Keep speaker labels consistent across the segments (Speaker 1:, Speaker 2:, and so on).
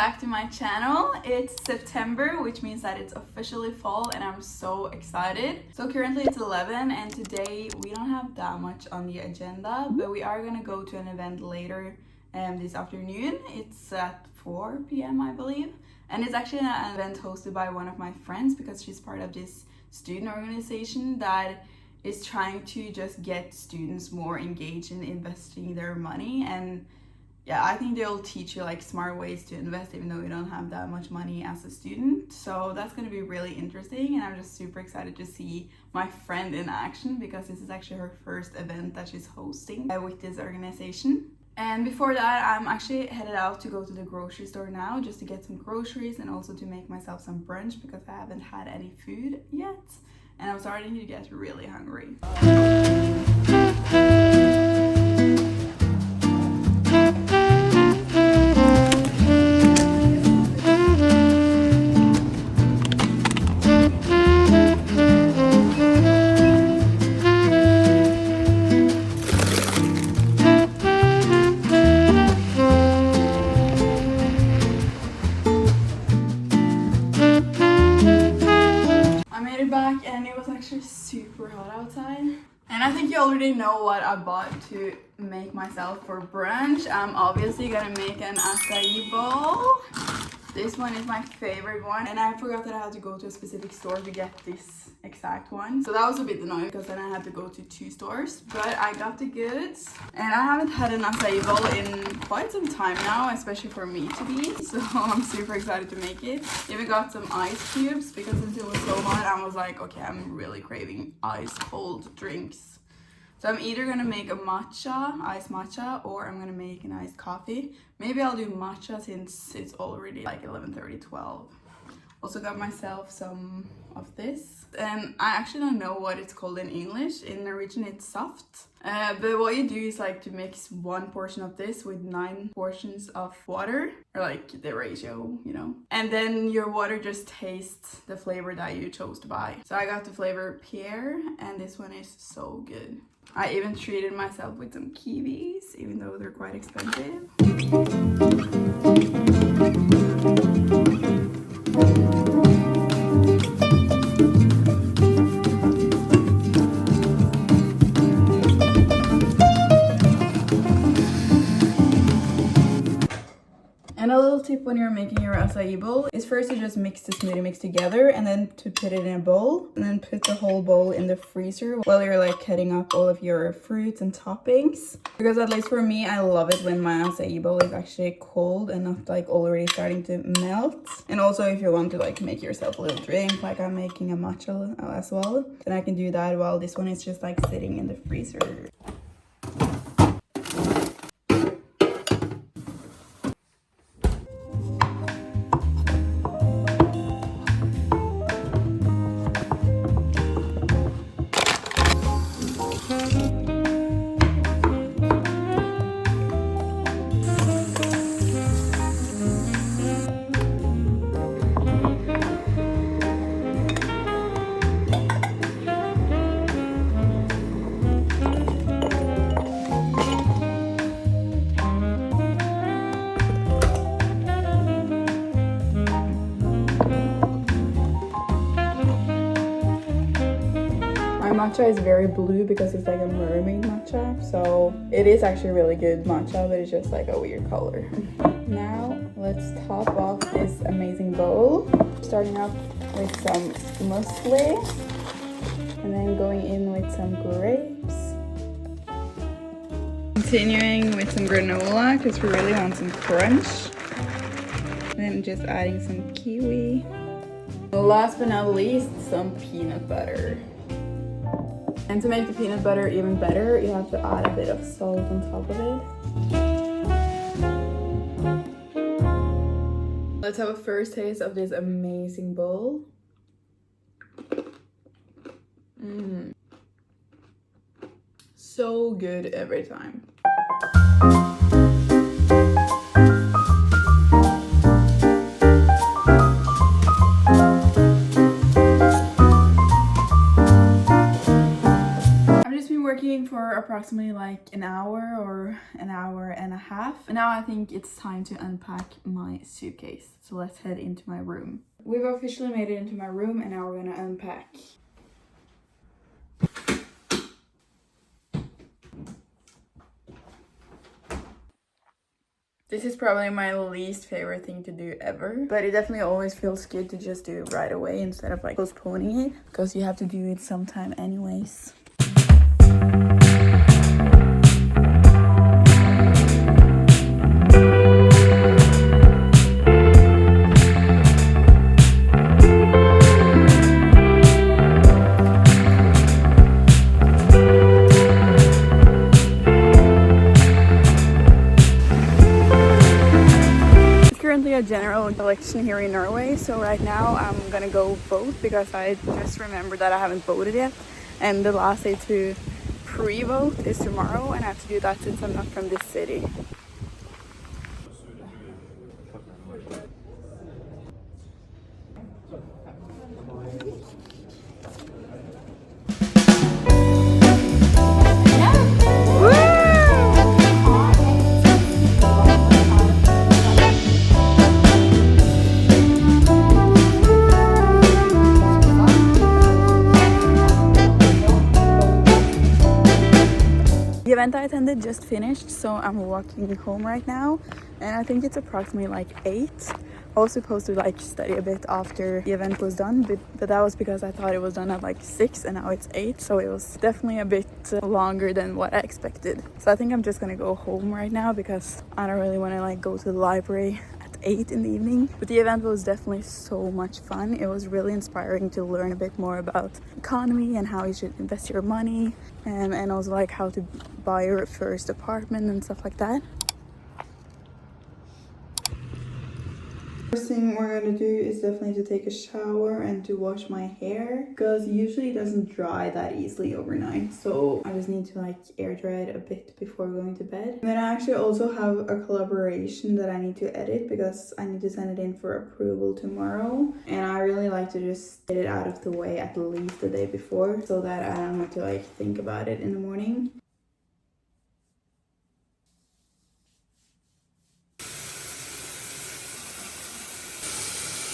Speaker 1: back to my channel. It's September, which means that it's officially fall and I'm so excited. So currently it's 11 and today we don't have that much on the agenda, but we are gonna go to an event later this afternoon. It's at 4 p.m. I believe, and it's actually an event hosted by one of my friends because she's part of this student organization that is trying to just get students more engaged in investing their money. And yeah, I think they'll teach you like smart ways to invest even though you don't have that much money as a student. So that's going to be really interesting, and I'm just super excited to see my friend in action because this is actually her first event that she's hosting with this organization. And before that, I'm actually headed out to go to the grocery store now just to get some groceries and also to make myself some brunch because I haven't had any food yet and I'm starting to get really hungry. Back and it was actually super hot outside, and I think you already know what I bought to make myself for brunch. I'm obviously gonna make an acai bowl. This one is my favorite one, and I forgot that I had to go to a specific store to get this exact one, so that was a bit annoying because then I had to go to 2 stores, but I got the goods. And I haven't had an acai bowl in quite some time now, especially for me to be, so I'm super excited to make it. Even got some ice cubes because since it was so hot I was like, okay, I'm really craving ice cold drinks. So I'm either gonna make a iced matcha, or I'm gonna make an iced coffee. Maybe I'll do matcha since it's already like 11:30, 12. Also got myself some of this. And I actually don't know what it's called in English. In Norwegian it's soft. But what you do is like to mix 1 portion of this with 9 portions of water, or like the ratio, you know. And then your water just tastes the flavor that you chose to buy. So I got the flavor pear, and this one is so good. I even treated myself with some kiwis, even though they're quite expensive. And a little tip when you're making your acai bowl is first to just mix the smoothie mix together and then to put it in a bowl and then put the whole bowl in the freezer while you're like cutting up all of your fruits and toppings. Because at least for me, I love it when my acai bowl is actually cold and not like already starting to melt. And also if you want to like make yourself a little drink, like I'm making a matcha as well, then I can do that while this one is just like sitting in the freezer. Matcha is very blue because it's like a mermaid matcha, so it is actually really good matcha, but it's just like a weird color. Now let's top off this amazing bowl, starting off with some muesli and then going in with some grapes, continuing with some granola because we really want some crunch, and then just adding some kiwi, last but not least some peanut butter. And to make the peanut butter even better, you have to add a bit of salt on top of it. Let's have a first taste of this amazing bowl. So good every time. for approximately like an hour or an hour and a half. And now I think it's time to unpack my suitcase. So let's head into my room. We've officially made it into my room and now we're gonna unpack. This is probably my least favorite thing to do ever, but it definitely always feels good to just do it right away instead of like postponing it, because you have to do it sometime anyways. A general election here in Norway, so right now I'm gonna go vote because I just remembered that I haven't voted yet, and the last day to pre-vote is tomorrow, and I have to do that since I'm not from this city. The event I attended just finished, so I'm walking home right now, and I think it's approximately like 8. I was supposed to like study a bit after the event was done, but that was because I thought it was done at like 6 and now it's 8, so it was definitely a bit longer than what I expected. So I think I'm just gonna go home right now because I don't really want to like go to the library at 8 in the evening. But the event was definitely so much fun. It was really inspiring to learn a bit more about economy and how you should invest your money, and also like how to buy your first apartment and stuff like that. First thing we're gonna do is definitely to take a shower and to wash my hair, because usually it doesn't dry that easily overnight, so I just need to like air dry it a bit before going to bed. And then I actually also have a collaboration that I need to edit because I need to send it in for approval tomorrow, and I really like to just get it out of the way at least the day before so that I don't have to like think about it in the morning.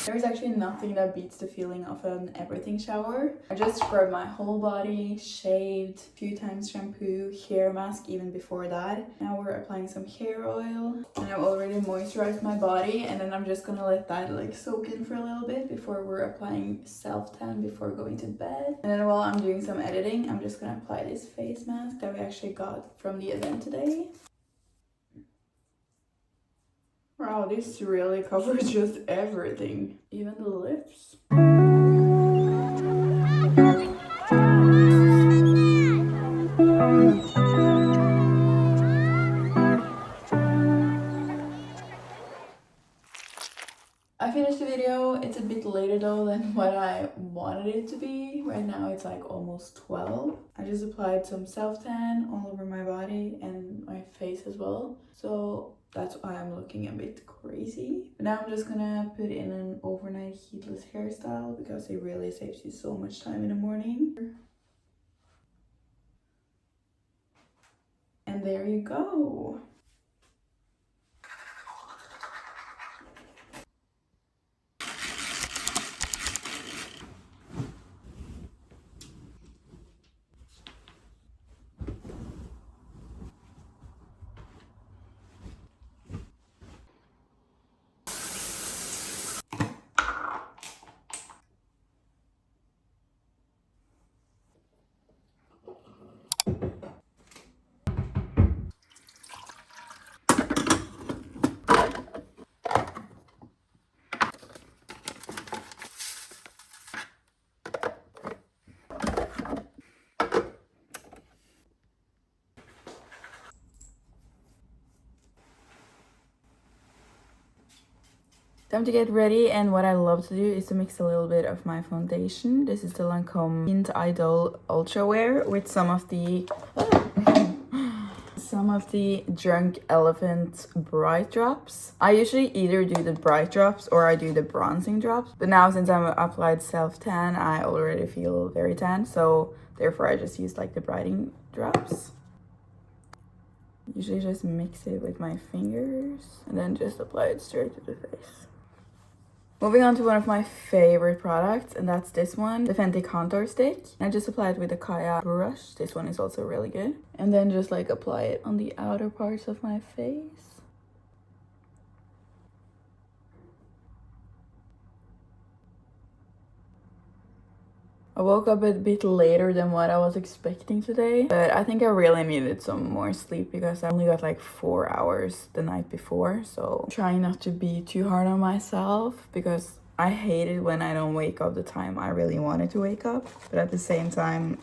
Speaker 1: There's actually nothing that beats the feeling of an everything shower. I just scrubbed my whole body, shaved, a few times shampoo, hair mask even before that. Now we're applying some hair oil, and I've already moisturized my body, and then I'm just gonna let that like soak in for a little bit before we're applying self-tan before going to bed. And then while I'm doing some editing, I'm just gonna apply this face mask that we actually got from the event today. Wow, this really covers just everything, even the lips. I finished the video. It's a bit later though than what I wanted it to be. Right now it's like almost 12. I just applied some self-tan all over my body and my face as well. So that's why I'm looking a bit crazy. But now I'm just gonna put in an overnight heatless hairstyle because it really saves you so much time in the morning. And there you go. Time to get ready, and what I love to do is to mix a little bit of my foundation. This is the Lancome Tint Idol Ultra Wear with some of the Drunk Elephant Bright Drops. I usually either do the bright drops or I do the bronzing drops, but now since I'm applied self-tan, I already feel very tan, so therefore I just use like the brightening drops. Usually just mix it with my fingers and then just apply it straight to the face. Moving on to one of my favorite products, and that's this one, the Fenty Contour Stick. I just applied with the Kaya brush. This one is also really good. And then just like apply it on the outer parts of my face. I woke up a bit later than what I was expecting today, but I think I really needed some more sleep because I only got like 4 hours the night before. So trying not to be too hard on myself because I hate it when I don't wake up the time I really wanted to wake up. But at the same time,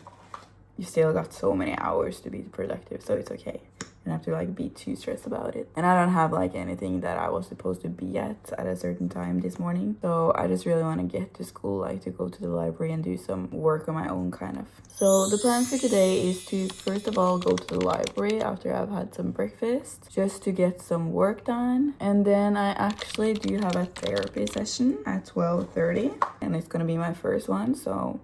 Speaker 1: you still got so many hours to be productive, so it's okay. You don't have to like be too stressed about it. And I don't have like anything that I was supposed to be at a certain time this morning. So I just really want to get to school, like to go to the library and do some work on my own kind of. So the plan for today is to first of all go to the library after I've had some breakfast, just to get some work done. And then I actually do have a therapy session at 12:30 and it's gonna be my first one. So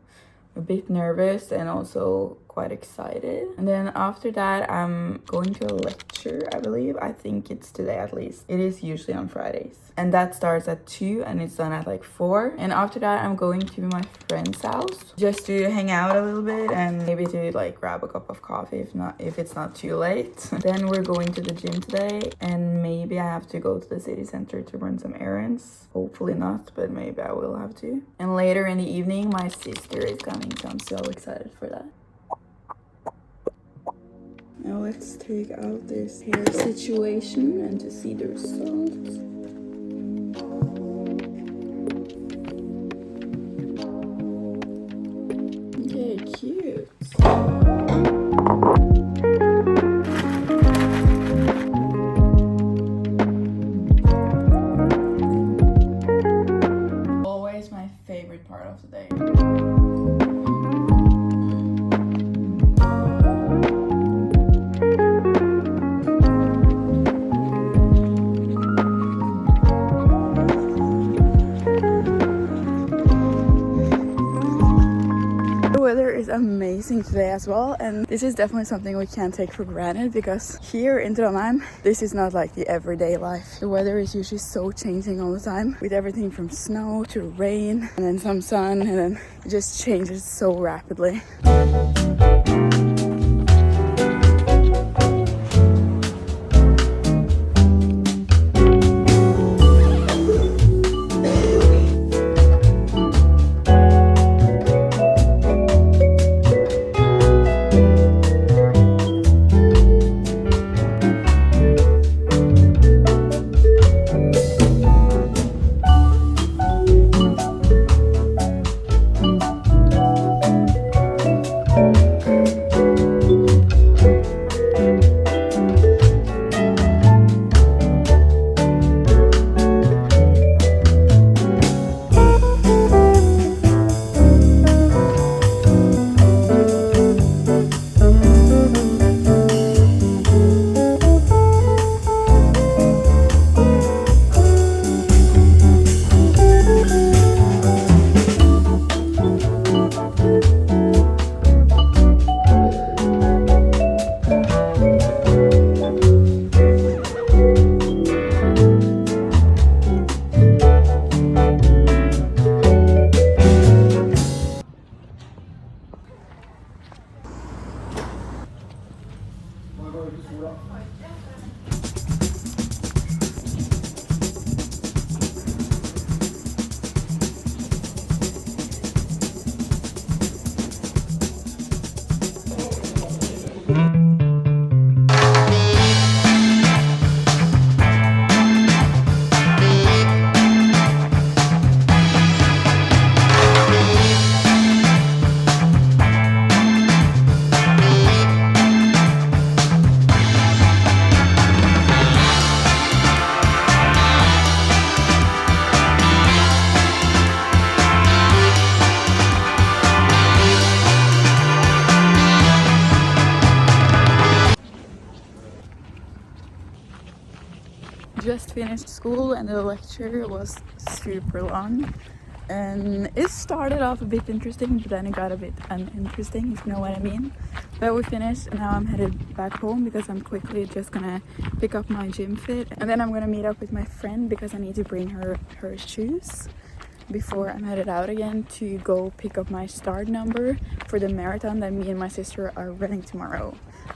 Speaker 1: a bit nervous and also quite excited. And then after that, I'm going to a lecture, I believe. I think it's today at least. It is usually on Fridays. And that starts at 2 and it's done at like 4. And after that, I'm going to my friend's house just to hang out a little bit and maybe to like grab a cup of coffee if it's not too late. Then we're going to the gym today and maybe I have to go to the city center to run some errands. Hopefully not, but maybe I will have to. And later in the evening, my sister is coming, so I'm so excited for that. Now let's take out this hair situation and to see the results. Okay, cute. Always my favorite part of the day. Amazing today as well, and this is definitely something we can't take for granted because here in Trondheim this is not like the everyday life. The weather is usually so changing all the time, with everything from snow to rain and then some sun, and then it just changes so rapidly. Just finished school and the lecture was super long, and it started off a bit interesting but then it got a bit uninteresting, if you know what I mean. But we finished and now I'm headed back home because I'm quickly just gonna pick up my gym fit. And then I'm gonna meet up with my friend because I need to bring her shoes before I'm headed out again to go pick up my start number for the marathon that me and my sister are running tomorrow.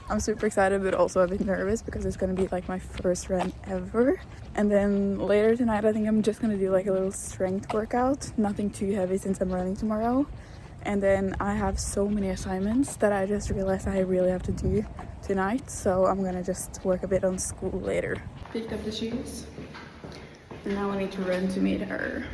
Speaker 1: I'm super excited but also a bit nervous because it's gonna be like my first run ever. And then later tonight I think I'm just gonna do like a little strength workout, nothing too heavy since I'm running tomorrow. And then I have so many assignments that I just realized I really have to do tonight, so I'm gonna just work a bit on school later. Picked up the shoes and now I need to run to meet her.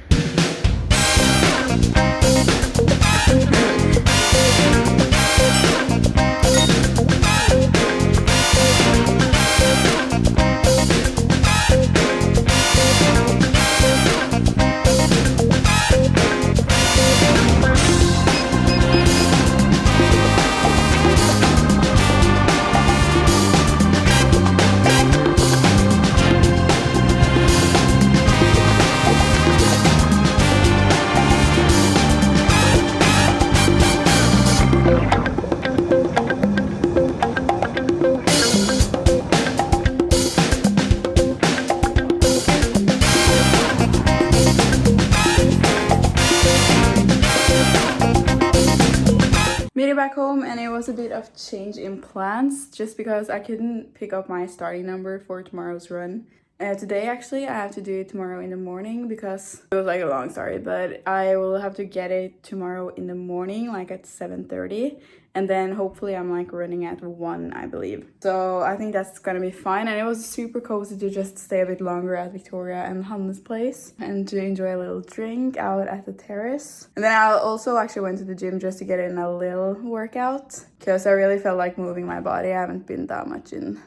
Speaker 1: Made it back home and it was a bit of change in plans just because I couldn't pick up my starting number for tomorrow's run. Today actually I have to do it tomorrow in the morning because it was like a long story, but I will have to get it tomorrow in the morning like at 7:30, and then hopefully I'm like running at 1 I believe. So I think that's gonna be fine, and it was super cozy to just stay a bit longer at Victoria and Hanne's place and to enjoy a little drink out at the terrace. And then I also actually went to the gym just to get in a little workout because I really felt like moving my body. I haven't been that much in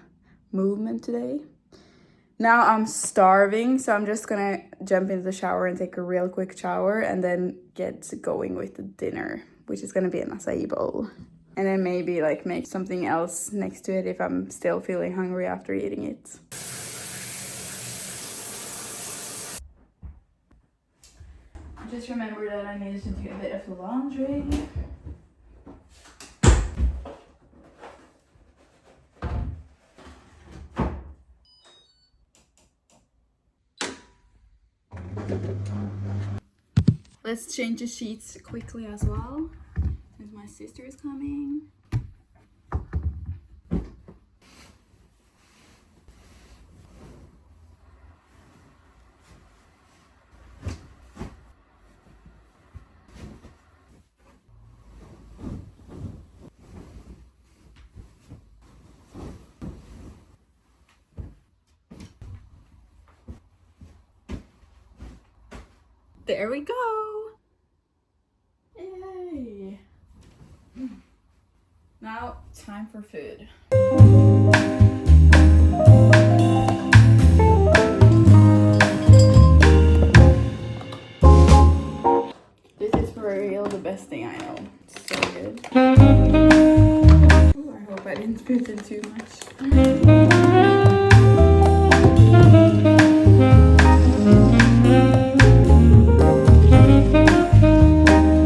Speaker 1: movement today. Now I'm starving, so I'm just gonna jump into the shower and take a real quick shower and then get going with the dinner, which is gonna be an acai bowl. And then maybe like make something else next to it if I'm still feeling hungry after eating it. I just remembered that I needed to do a bit of laundry. Let's change the sheets quickly as well, since my sister is coming. There we go! Yay! Now, time for food. This is for real the best thing I know. It's so good. Ooh, I hope I didn't put in too much.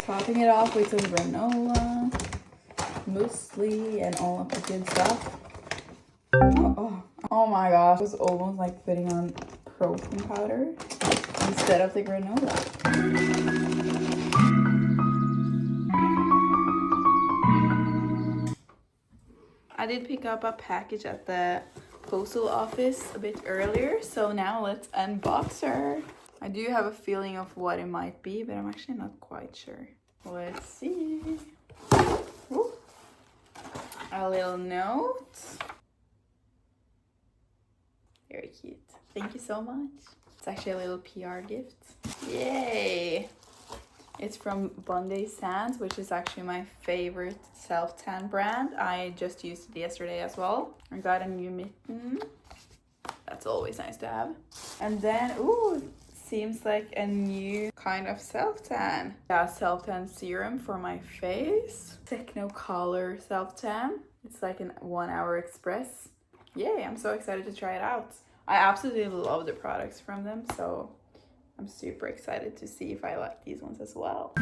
Speaker 1: Topping it off with some granola, muesli, and all of the good stuff. Oh my gosh, it was almost like putting on protein powder instead of the granola. I did pick up a package at the postal office a bit earlier, so now let's unbox her. I do have a feeling of what it might be, but I'm actually not quite sure. Let's see. Ooh. A little note. Very cute. Thank you so much. It's actually a little PR gift. Yay! It's from Bondi Sands, which is actually my favorite self-tan brand. I just used it yesterday as well. I got a new mitten. That's always nice to have. And then, ooh, seems like a new kind of self-tan. Yeah, self-tan serum for my face. Techno Color self-tan. It's like an 1 hour express. Yay, I'm so excited to try it out. I absolutely love the products from them, so I'm super excited to see if I like these ones as well.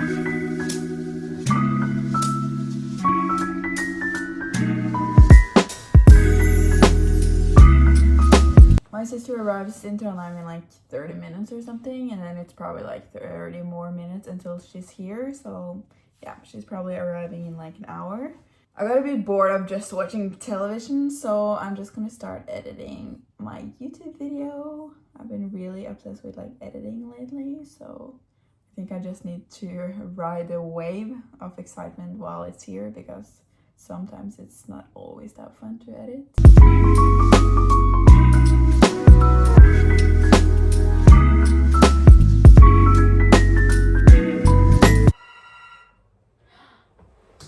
Speaker 1: My sister arrives in Trondheim in like 30 minutes or something, and then it's probably like 30 more minutes until she's here. So yeah, she's probably arriving in like an hour. I got a bit bored of just watching television, so I'm just gonna start editing my YouTube video. I've been really obsessed with like editing lately, so I think I just need to ride the wave of excitement while it's here, because sometimes it's not always that fun to edit.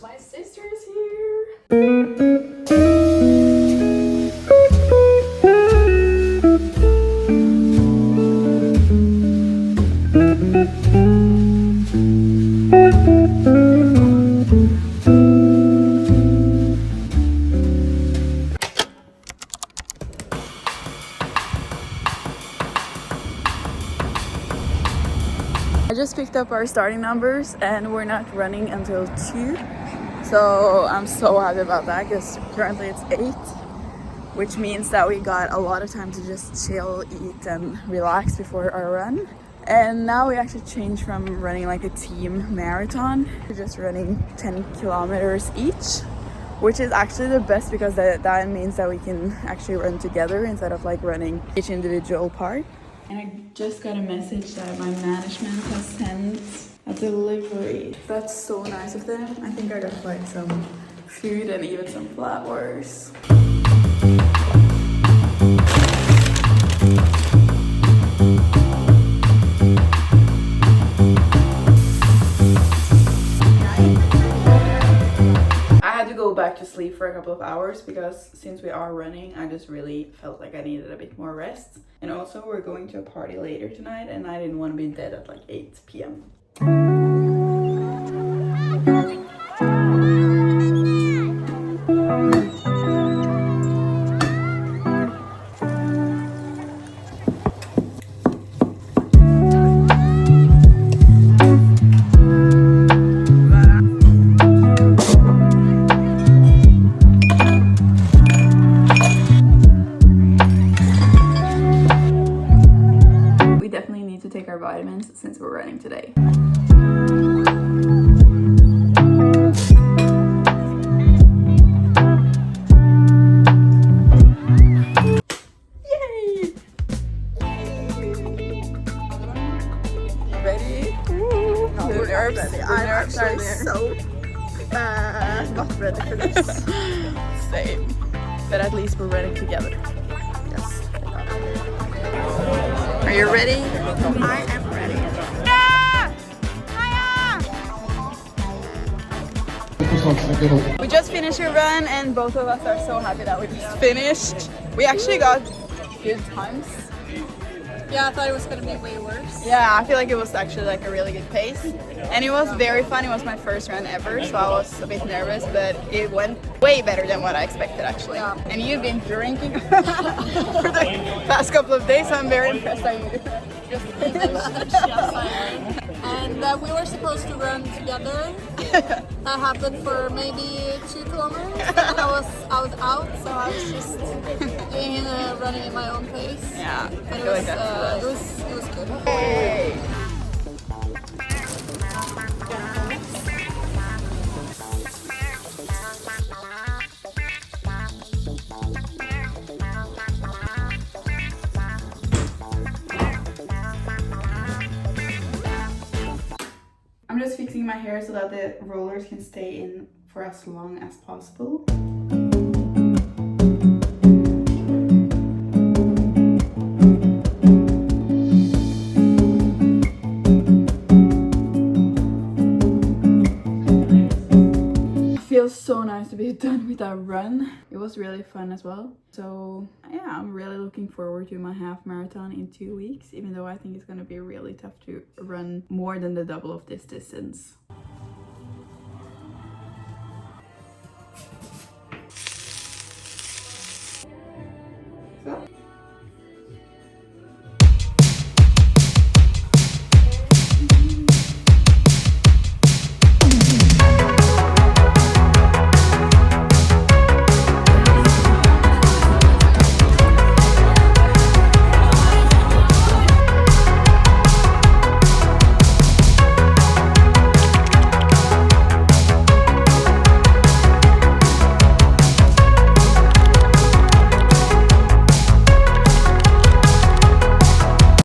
Speaker 1: My sister is here. I just picked up our starting numbers and we're not running until 2. So I'm so happy about that, because currently it's 8, which means that we got a lot of time to just chill, eat and relax before our run. And now we actually changed from running like a team marathon to just running 10 kilometers each, which is actually the best, because that means that we can actually run together instead of like running each individual part. And I just got a message that my management has sent a delivery. That's so nice of them. I think I got like some food and even some flowers. Go back to sleep for a couple of hours, because since we are running, I just really felt like I needed a bit more rest. And also we're going to a party later tonight, and I didn't want to be dead at like 8 p.m. Take our vitamins since we're running today. Yay! Ready? Ooh, no, we're nerves. Ready. I'm actually so not ready for this. Same. But at least we're running together. Yes. Are you ready? I am ready. We just finished a run and both of us are so happy that we just finished. We actually got good times.
Speaker 2: Yeah, I thought it was gonna be way worse.
Speaker 1: Yeah, I feel like it was actually like a really good pace. And it was very fun. It was my first run ever, so I was a bit nervous, but it went way better than what I expected actually. Yeah. And you've been drinking for the past couple of days, so I'm very impressed by you.
Speaker 2: Just finished, yes, I am. And we were supposed to run together. That happened for maybe 2 kilometers. And I was out, so I was just doing running at my own pace.
Speaker 1: Yeah,
Speaker 2: but it was good.
Speaker 1: Hey. I'm just fixing my hair so that the rollers can stay in for as long as possible. Feels so nice to be done with that run. It was really fun as well. So yeah, I'm really looking forward to my half marathon in 2 weeks, even though I think it's going to be really tough to run more than the double of this distance.